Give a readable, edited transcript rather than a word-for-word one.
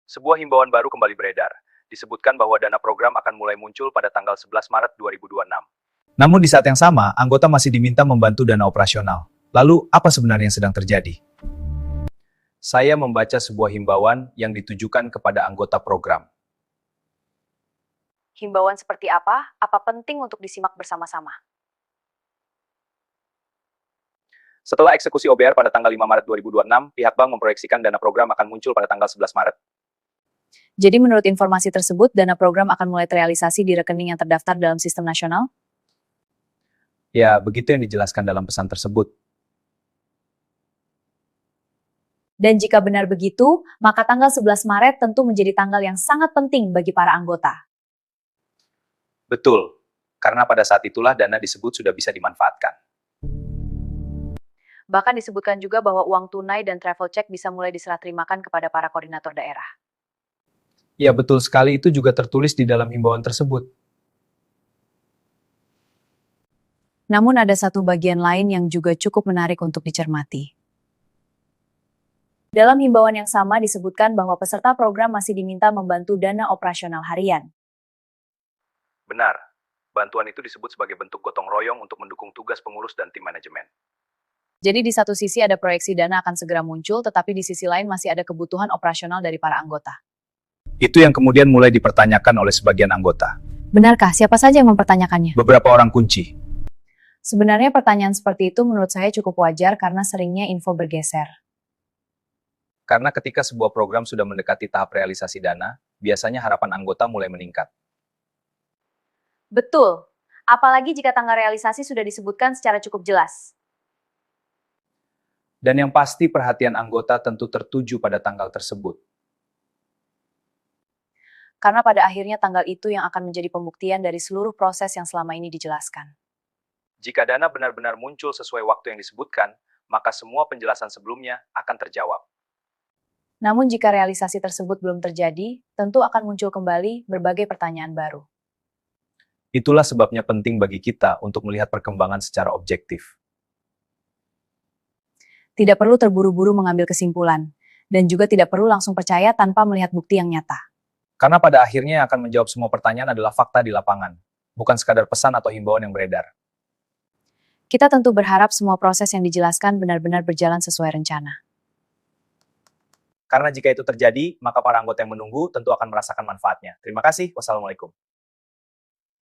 Sebuah himbauan baru kembali beredar. Disebutkan bahwa dana program akan mulai muncul pada tanggal 11 Maret 2026. Namun di saat yang sama, anggota masih diminta membantu dana operasional. Lalu, apa sebenarnya yang sedang terjadi? Saya membaca sebuah himbauan yang ditujukan kepada anggota program. Himbauan seperti apa? Apa penting untuk disimak bersama-sama? Setelah eksekusi OBR pada tanggal 5 Maret 2026, pihak bank memproyeksikan dana program akan muncul pada tanggal 11 Maret. Jadi menurut informasi tersebut, dana program akan mulai terrealisasi di rekening yang terdaftar dalam sistem nasional? Ya, begitu yang dijelaskan dalam pesan tersebut. Dan jika benar begitu, maka tanggal 11 Maret tentu menjadi tanggal yang sangat penting bagi para anggota. Betul, karena pada saat itulah dana disebut sudah bisa dimanfaatkan. Bahkan disebutkan juga bahwa uang tunai dan travel check bisa mulai diserah terimakan kepada para koordinator daerah. Ya betul sekali, itu juga tertulis di dalam himbauan tersebut. Namun ada satu bagian lain yang juga cukup menarik untuk dicermati. Dalam himbauan yang sama disebutkan bahwa peserta program masih diminta membantu dana operasional harian. Benar, bantuan itu disebut sebagai bentuk gotong royong untuk mendukung tugas pengurus dan tim manajemen. Jadi di satu sisi ada proyeksi dana akan segera muncul, tetapi di sisi lain masih ada kebutuhan operasional dari para anggota. Itu yang kemudian mulai dipertanyakan oleh sebagian anggota. Benarkah? Siapa saja yang mempertanyakannya? Beberapa orang kunci. Sebenarnya pertanyaan seperti itu menurut saya cukup wajar karena seringnya info bergeser. Karena ketika sebuah program sudah mendekati tahap realisasi dana, biasanya harapan anggota mulai meningkat. Betul, apalagi jika tanggal realisasi sudah disebutkan secara cukup jelas. Dan yang pasti perhatian anggota tentu tertuju pada tanggal tersebut. Karena pada akhirnya tanggal itu yang akan menjadi pembuktian dari seluruh proses yang selama ini dijelaskan. Jika dana benar-benar muncul sesuai waktu yang disebutkan, maka semua penjelasan sebelumnya akan terjawab. Namun jika realisasi tersebut belum terjadi, tentu akan muncul kembali berbagai pertanyaan baru. Itulah sebabnya penting bagi kita untuk melihat perkembangan secara objektif. Tidak perlu terburu-buru mengambil kesimpulan, dan juga tidak perlu langsung percaya tanpa melihat bukti yang nyata. Karena pada akhirnya yang akan menjawab semua pertanyaan adalah fakta di lapangan, bukan sekadar pesan atau himbauan yang beredar. Kita tentu berharap semua proses yang dijelaskan benar-benar berjalan sesuai rencana. Karena jika itu terjadi, maka para anggota yang menunggu tentu akan merasakan manfaatnya. Terima kasih. Wassalamualaikum.